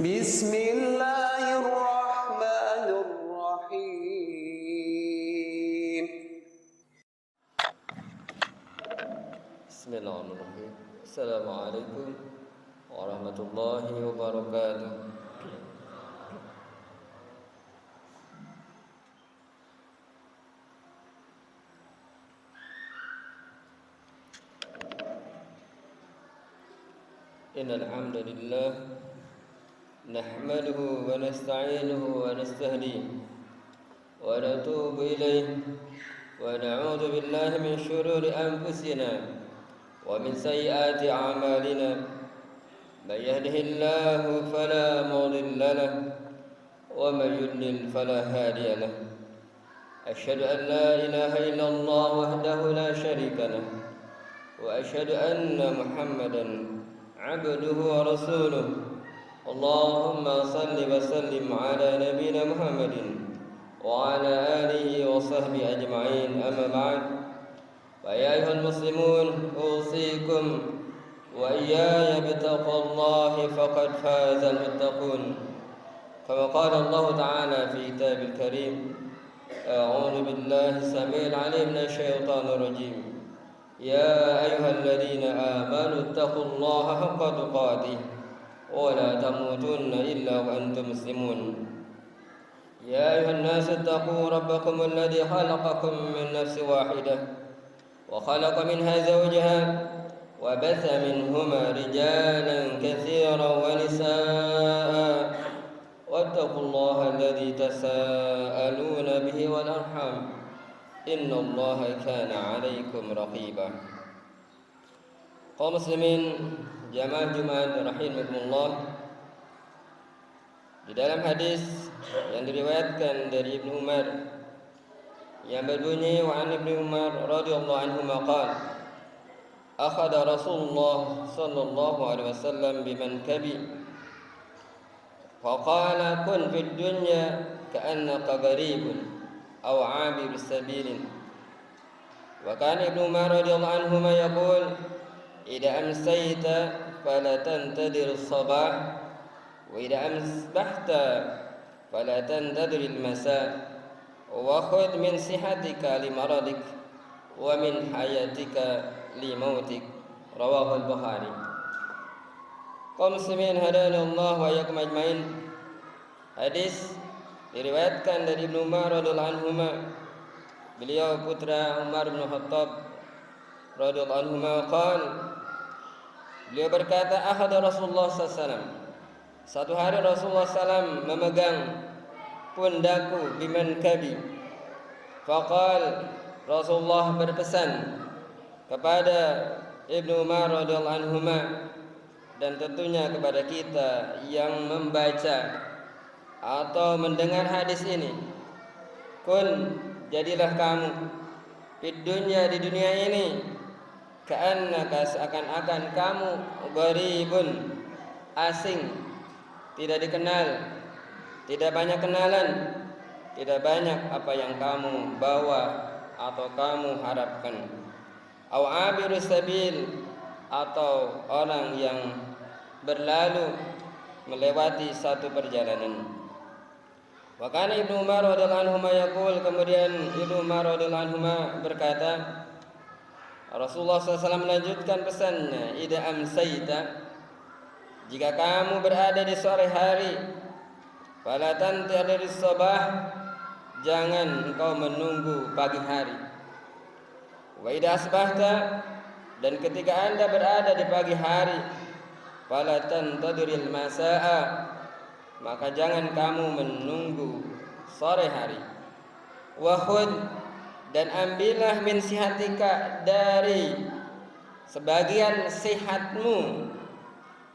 Bismillahirrahmanirrahim. Bismillahirrahmanirrahim. Assalamualaikum warahmatullahi wabarakatuh. Innal hamdalillah nahmaduhu wa nasta'inuhu wa nastahdihi wa natubu ilayhi wa na'udzu billahi min shururi anfusina wa min sayyiati a'malina. Man yahdihillahu fala mudilla lahu wa man yudlil fala hadiya lahu. Asyhadu an la ilaha illallah wahdahu la syarika lahu wa asyhadu anna Muhammadan عبده ورسوله. اللهم صل وسلم على نبينا محمد وعلى آله وصحبه أجمعين. أما بعد، فيا أيها المسلمون أوصيكم وإياي بتقوى الله فقد فاز المتقون، كما قال الله تعالى في كتابه الكريم: أعوذ بالله السميع العليم من الشيطان الرجيم. يا أيها الذين آمنوا اتقوا الله حق تقاته ولا تموتن إلا وأنتم مسلمون. يا أيها الناس اتقوا ربكم الذي خلقكم من نفس واحدة وخلق منها زوجها وبث منهما رجالا كثيرا ونساء واتقوا الله الذي تساءلون به والأرحام إن الله كان عليكم رقيبا. Kaum muslimin jamaah Jumat rahimakumullah, di dalam hadis yang diriwayatkan dari Ibnu Umar yang berbunyi, wa an Ibnu Umar radhiyallahu anhu qala akhadha Rasulullah sallallahu alaihi wasallam bimankabi faqala kun fid dunya ka'annaka gharibun أو عابر سبيل. وكان ابن عمر رضي الله عنهما يقول: إذا أمسيت فلا تنتظر الصباح وإذا أصبحت فلا تنتظر المساء وخذ من صحتك لمرضك ومن حياتك لموتك. رواه البخاري. Kaum muslimin hadani Allah wa iyyakum ajmain. Hadis diriwayatkan dari Ibnu Umar radhiyallahu anhu. Beliau putra Umar bin Khattab radhiyallahu anhu qala, beliau berkata, ahada Rasulullah sallallahu. Satu hari Rasulullah sallallahu memegang pundakku bimankabi. Faqal, Rasulullah berpesan kepada Ibnu Umar radhiyallahu anhu dan tentunya kepada kita yang membaca atau mendengar hadis ini, kun, jadilah kamu di dunia ini ka'annaka, seakan-akan kamu gharibun, asing, tidak dikenal, tidak banyak kenalan, tidak banyak apa yang kamu bawa atau kamu harapkan. Au abiru sabil, atau orang yang berlalu melewati satu perjalanan. Wa kana Ibnu Umar radhiyallahu anhu yaqul, kemudian Ibnu Umar radhiyallahu anhu berkata, Rasulullah SAW melanjutkan pesannya, idza amsayta, jika kamu berada di sore hari, fala tantadhir as-sabah, jangan engkau menunggu pagi hari. Wa idza asbahta, dan ketika Anda berada di pagi hari, fala tantadhiril masaa, maka jangan kamu menunggu sore hari. Wa khudh, dan ambillah min sihatika, dari sebagian sihatmu,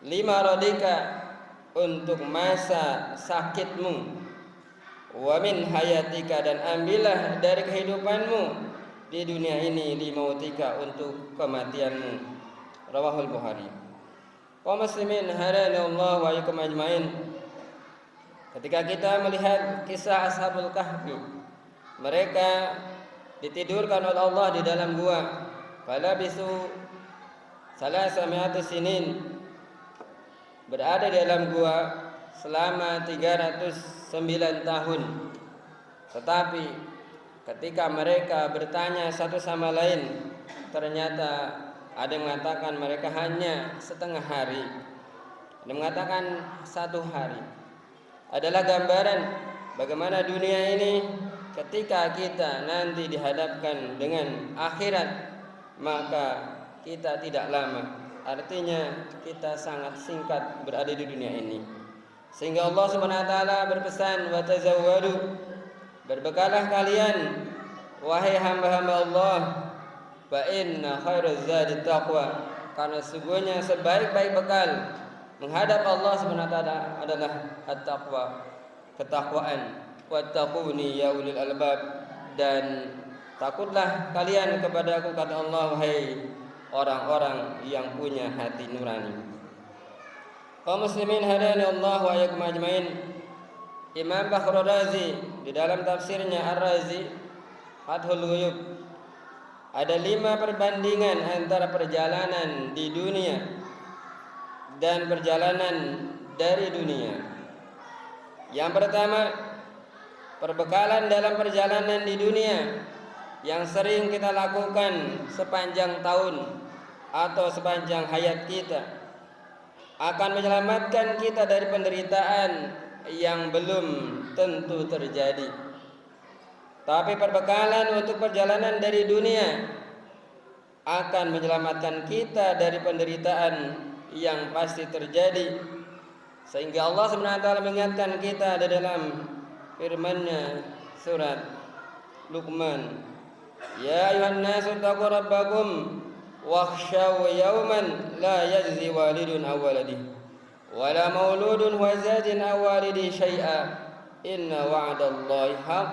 lima radika, untuk masa sakitmu. Wa min hayatika, dan ambillah dari kehidupanmu di dunia ini, limautika, untuk kematianmu. Rawahul Bukhari. Kaum muslimin hadani Allah wa iyyakum ajmain. Ketika kita melihat kisah Ashabul Kahfi, mereka ditidurkan oleh Allah di dalam gua. Falabisu salasami'atu sinin, berada di dalam gua selama 309 tahun. Tetapi ketika mereka bertanya satu sama lain, ternyata ada yang mengatakan mereka hanya setengah hari, ada yang mengatakan 1 hari. Adalah gambaran bagaimana dunia ini ketika kita nanti dihadapkan dengan akhirat, maka kita tidak lama. Artinya kita sangat singkat berada di dunia ini. Sehingga Allah Subhanahu wa taala berpesan, "Wa tazawwadu." Berbekalah kalian wahai hamba-hamba Allah, fa inna khairaz zadi taqwa. Karena sesungguhnya sebaik-baik bekal menghadap Allah Subhanahu wa taala adalah at-taqwa, ketakwaan. Wattaquni ya ulil albab, dan takutlah kalian kepada Aku, kata Allah, wahai orang-orang yang punya hati nurani. Kaum muslimin hadani Allah wa iyyakum ajmain. Imam Fakhrul Razi di dalam tafsirnya Ar-Razi Fathul Ghuyub, ada 5 perbandingan antara perjalanan di dunia dan perjalanan dari dunia. Yang pertama, perbekalan dalam perjalanan di dunia yang sering kita lakukan sepanjang tahun atau sepanjang hayat kita akan menyelamatkan kita dari penderitaan yang belum tentu terjadi. Tapi perbekalan untuk perjalanan dari dunia akan menyelamatkan kita dari penderitaan yang pasti terjadi. Sehingga Allah Subhanahu wa taala mengingatkan kita di dalam firman-Nya surat Luqman, "Ya ayuhan nasu taqu rabbakum wakhshaw yawman la yajzi walidun aw waladihi wala mauludun wa zajin aw walidi syai'a inna wa'dallahi haqq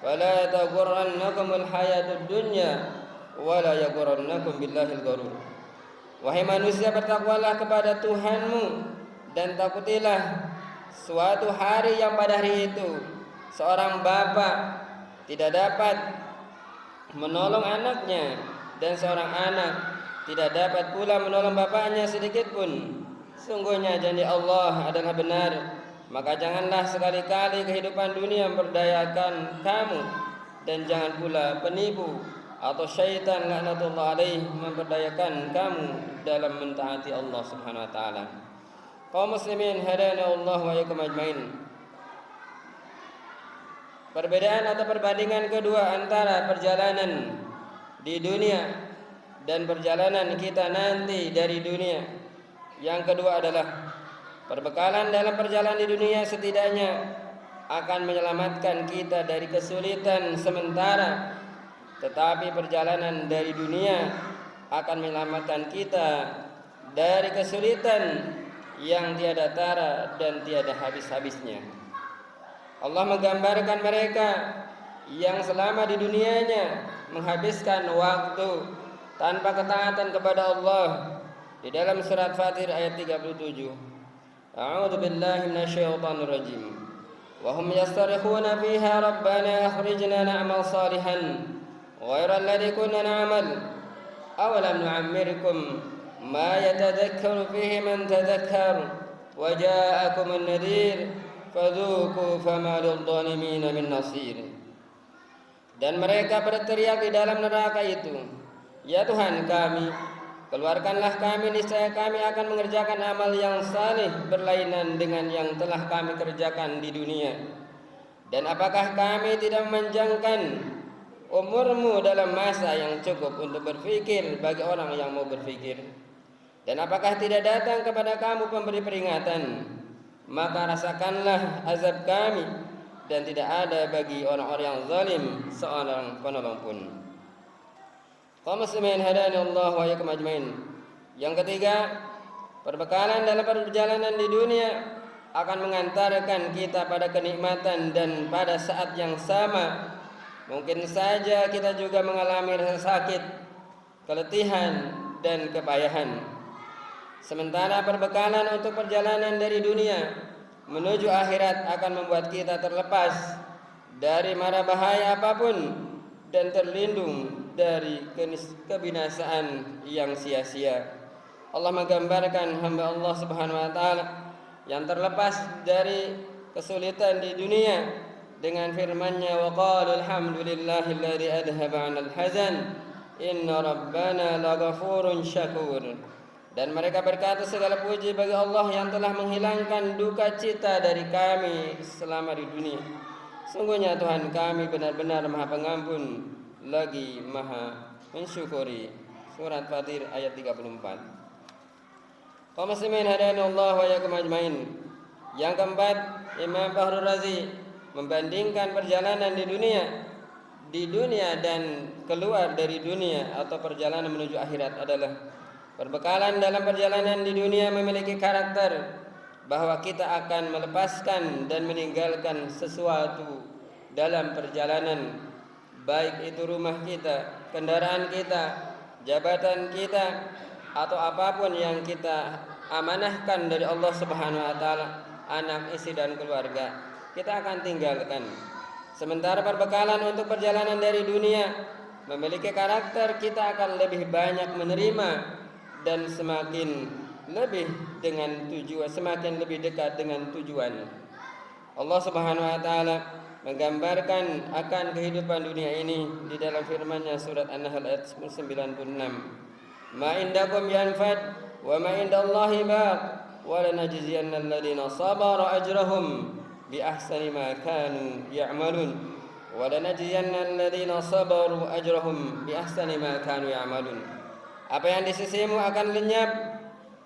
fala taghurrannakumul hayatud dunya wala yaghurrannakum billahil gharur." Wahai manusia, bertakwalah kepada Tuhanmu dan takutilah suatu hari yang pada hari itu seorang bapak tidak dapat menolong anaknya dan seorang anak tidak dapat pula menolong bapaknya sedikit pun. Sungguhnya janji Allah adalah benar, maka janganlah sekali-kali kehidupan dunia memberdayakan kamu, dan jangan pula penipu atau syaitan laknatullah alaih memberdayakan kamu dalam mentaati Allah Subhanahu wa taala. Kaum muslimin hadana Allah wa iyyakum ajmain. Perbedaan atau perbandingan kedua antara perjalanan di dunia dan perjalanan kita nanti dari dunia. Yang kedua adalah perbekalan dalam perjalanan di dunia setidaknya akan menyelamatkan kita dari kesulitan sementara, tetapi perjalanan dari dunia akan menyelamatkan kita dari kesulitan yang tiada tara dan tiada habis-habisnya. Allah menggambarkan mereka yang selama di dunianya menghabiskan waktu tanpa ketaatan kepada Allah di dalam surat Fatir ayat 37. A'udzu billahi minasyaitonir rajim. Wa hum yastarikhuna fiha rabbana akhrijna na'mal salihan ghairal ladzi kunna na'mal aw lam nu'ammirkum ma yatadhakkaru fihi man tadhakkar wa ja'akumun nadhir fadzuqu fama lidh-dhalimin min nasir. Dan mereka berteriak di dalam neraka itu, "Ya Tuhan kami, keluarkanlah kami, niscaya kami akan mengerjakan amal yang saleh berlainan dengan yang telah kami kerjakan di dunia. Dan apakah kami tidak memanjangkan umurmu dalam masa yang cukup untuk berfikir bagi orang yang mau berfikir? Dan apakah tidak datang kepada kamu pemberi peringatan? Maka rasakanlah azab kami, dan tidak ada bagi orang-orang yang zalim seorang penolong pun." Kaum muslimin hadani Allah wa iyyakum ajmain. Yang ketiga, perbekalan dalam perjalanan di dunia akan mengantarkan kita pada kenikmatan, dan pada saat yang sama mungkin saja kita juga mengalami rasa sakit, keletihan, dan kepayahan. Sementara perbekalan untuk perjalanan dari dunia menuju akhirat akan membuat kita terlepas dari mara bahaya apapun dan terlindung dari kebinasaan yang sia-sia. Allah menggambarkan hamba Allah Subhanahu wa taala yang terlepas dari kesulitan di dunia dengan firman-Nya wa qalu alhamdulillahilladzi adhaba 'anal hazan inna rabbana laghafurun syakur. Dan mereka berkata segala puji bagi Allah yang telah menghilangkan duka cita dari kami selama di dunia. Sungguhnya Tuhan kami benar-benar Maha Pengampun lagi Maha mensyukuri. Surat Fatir ayat 34. Kaum muslimin hadanallahu wa iyyakum ajmain. Yang keempat, Imam Fakhrul Razi membandingkan perjalanan di dunia dan keluar dari dunia atau perjalanan menuju akhirat adalah perbekalan dalam perjalanan di dunia memiliki karakter bahwa kita akan melepaskan dan meninggalkan sesuatu dalam perjalanan, baik itu rumah kita, kendaraan kita, jabatan kita, atau apapun yang kita amanahkan dari Allah Subhanahu wa taala, anak, istri dan keluarga, kita akan tinggalkan. Sementara perbekalan untuk perjalanan dari dunia memiliki karakter kita akan lebih banyak menerima dan semakin lebih dekat dengan tujuan. Allah Subhanahu wa taala menggambarkan akan kehidupan dunia ini di dalam firman-Nya surat An-Nahl ayat 96. Ma indakum yanfad wa ma indallahi baq wa lanajziyanna alladziina sabaru ajrahum bi ahsani ma kanu ya'malun wa lanajziyanna alladziina sabaru ajrahum bi ahsani ma kanu ya'malun. Apa yang di sisimu akan lenyap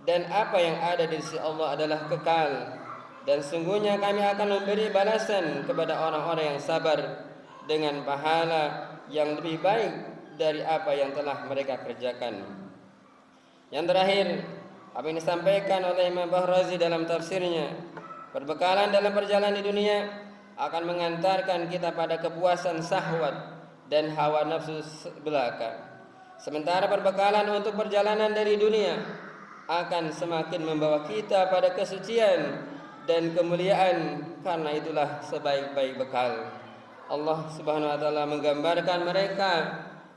dan apa yang ada di sisi Allah adalah kekal, dan sungguhnya kami akan memberi balasan kepada orang-orang yang sabar dengan pahala yang lebih baik dari apa yang telah mereka kerjakan. Yang terakhir, apa yang disampaikan oleh Imam Fakhrul Razi dalam tafsirnya, perbekalan dalam perjalanan di dunia akan mengantarkan kita pada kepuasan syahwat dan hawa nafsu belaka. Sementara perbekalan untuk perjalanan dari dunia akan semakin membawa kita pada kesucian dan kemuliaan, karena itulah sebaik-baik bekal. Allah Subhanahu wa taala menggambarkan mereka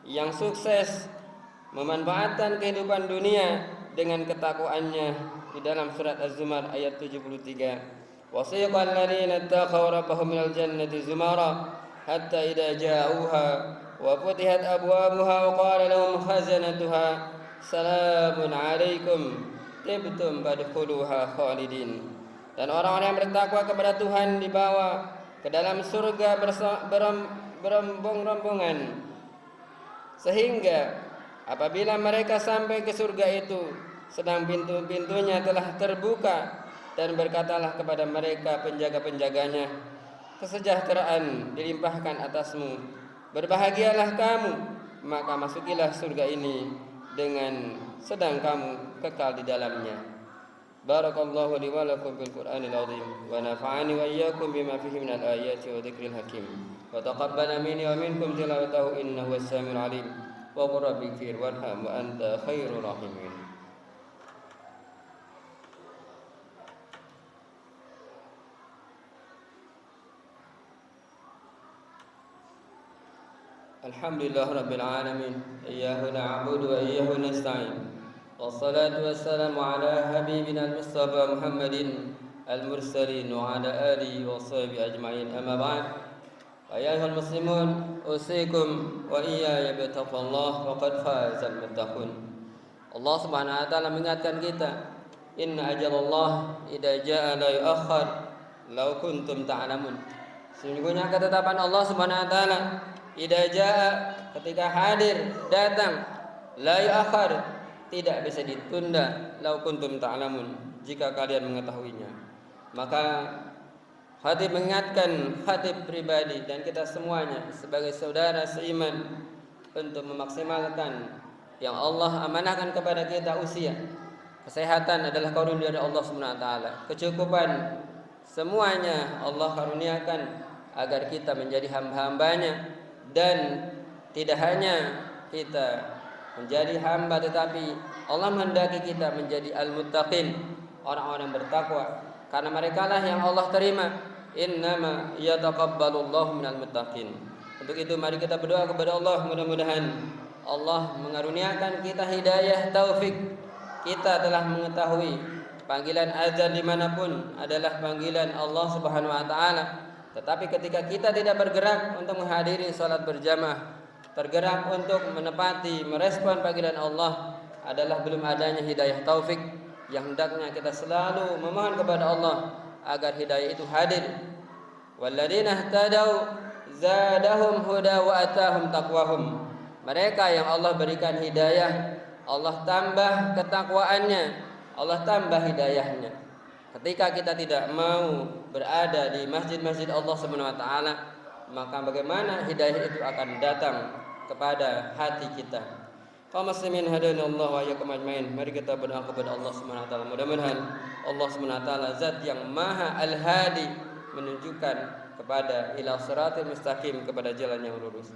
yang sukses memanfaatkan kehidupan dunia dengan ketakwaannya di dalam surat Az-Zumar ayat 73. Wasiqal ladzina taqaw rabbahum minal jannati zumara hatta idza ja'uha wa futihat abwabuha wa qala lahum khazanatuha salamun 'alaikum tibtum fadkhuluha khalidin. Dan orang-orang yang bertakwa kepada Tuhan dibawa ke dalam surga berombong-rombongan, sehingga apabila mereka sampai ke surga itu sedang pintu-pintunya telah terbuka, dan berkatalah kepada mereka penjaga-penjaganya, kesejahteraan dilimpahkan atasmu, berbahagialah kamu, maka masukilah surga ini dengan sedang kamu kekal di dalamnya. Barakallahu li wa lakum bil Qur'anil azim wa nafa'ani wa iyyakum bima fihi minal ayati wa dzikril hakim wa taqabbala minni wa minkum tilawatahu innahu was-sami'ul 'alim wa qur rabbi ighfir warham wa anta khairur rahimin. Alhamdulillah rabbil alamin, iyyahu na'budu wa iyyahu nasta'in, wassalatu wassalamu ala habibina al-mustafa Muhammadin al-mursalin wa ala alihi wa sahbihi ajma'in, amma ba'd. Ya ayyuhal muslimun, usikum wa iyaya bittaqwallah, faqad fazal muttaqun. Allah Subhanahu wa taala mengingatkan kita, inna ajalallah idza jaa la yu'akhkhar law kuntum ta'lamun. Sesungguhnya ketetapan Allah Subhanahu wa taala idza jaa, ketika hadir, datang, la yu'akhkhar, tidak bisa ditunda, law kuntum ta'lamun, jika kalian mengetahuinya. Maka khatib mengingatkan khatib pribadi dan kita semuanya sebagai saudara seiman untuk memaksimalkan yang Allah amanahkan kepada kita. Usia, kesehatan adalah karunia dari Allah Subhanahu wa taala. Kecukupan semuanya Allah karuniakan agar kita menjadi hamba-hambanya, dan tidak hanya kita menjadi hamba, tetapi Allah menghendaki kita menjadi al-muttaqin, orang-orang bertakwa, karena merekalah yang Allah terima. Innama yataqabbalullahu minal muttaqin. Untuk itu mari kita berdoa kepada Allah, mudah-mudahan Allah mengaruniakan kita hidayah taufik. Kita telah mengetahui panggilan azan dimanapun adalah panggilan Allah Subhanahu wa Ta'ala. Tetapi ketika kita tidak bergerak untuk menghadiri salat berjamaah, tergerak untuk menepati, merespon panggilan Allah, adalah belum adanya hidayah taufik. Yang hendaknya kita selalu memohon kepada Allah agar hidayah itu hadir. Walladzina ihtadau zadahum huda wa atahum taqwahum. Mereka yang Allah berikan hidayah, Allah tambah ketakwaannya, Allah tambah hidayahnya. Ketika kita tidak mau berada di masjid-masjid Allah Subhanahu wa taala, maka bagaimana hidayah itu akan datang kepada hati kita. Kaum muslimin hadanallahu wa iyyakum ajmain. Mari kita berdoa kepada Allah Subhanahu wa taala. Mudah-mudahan Allah Subhanahu wa taala zat yang Maha Al-Hadi menunjukkan kepada ila siratal mustaqim, kepada jalan yang lurus.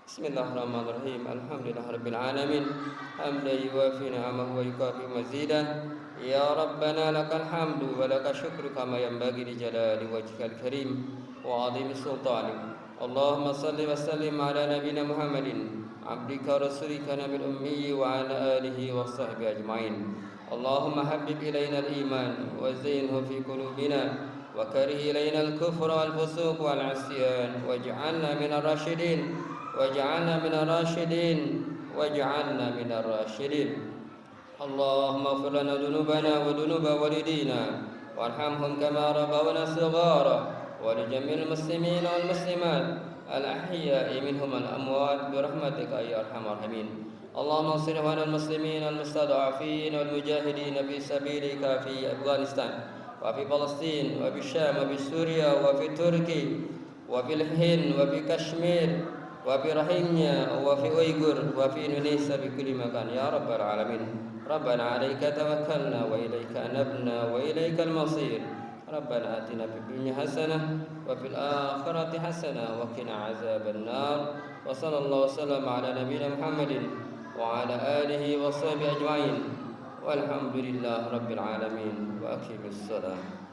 Bismillahirrahmanirrahim. Alhamdulillahirabbil alamin. Hamdan yuwafi ni'amahu wa yukafi mazidah. Ya Rabbana lakal hamdu wa lakal syukru kama yanbaghi li jalali wajhikal karim wa 'azimi sultanik. Allahumma salli wa sallim ala nabiyyina Muhammadin abdika rasulika nabil ummi wa ala alihi wa sahbihi ajma'in. Allahumma habbib ilayna al-iman wa zayyinhu fi qulubina wa karih ilayna al-kufra wal fusuq wal 'isyan waj'alna minar rasyidin waj'alna minar rasyidin waj'alna minar rasyidin. Allahumma ighfir lana dhunubana wa dhunuba walidina warhamhum kama rabbawna shighara ولجميع المسلمين والمسلمات الأحياء منهم الأموات برحمتك يا أرحم الراحمين. اللهم انصر إخوان المسلمين المستضعفين والمجاهدين في سبيلك في أفغانستان وفي فلسطين وفي الشام وفي سوريا وفي تركيا وفي الهند وفي كشمير وفي روهينيا وفي أويغور وفي إندونيسيا في كل مكان يا رب العالمين. ربنا عليك توكلنا وإليك أنبنا وإليك المصير. ربنا آتنا في الدنيا حسنة وفي الآخرة حسنة وقنا عذاب النار. وصلى الله وسلم على نبينا محمد وعلى آله وصحبه أجمعين والحمد لله رب العالمين وأقم الصلاة.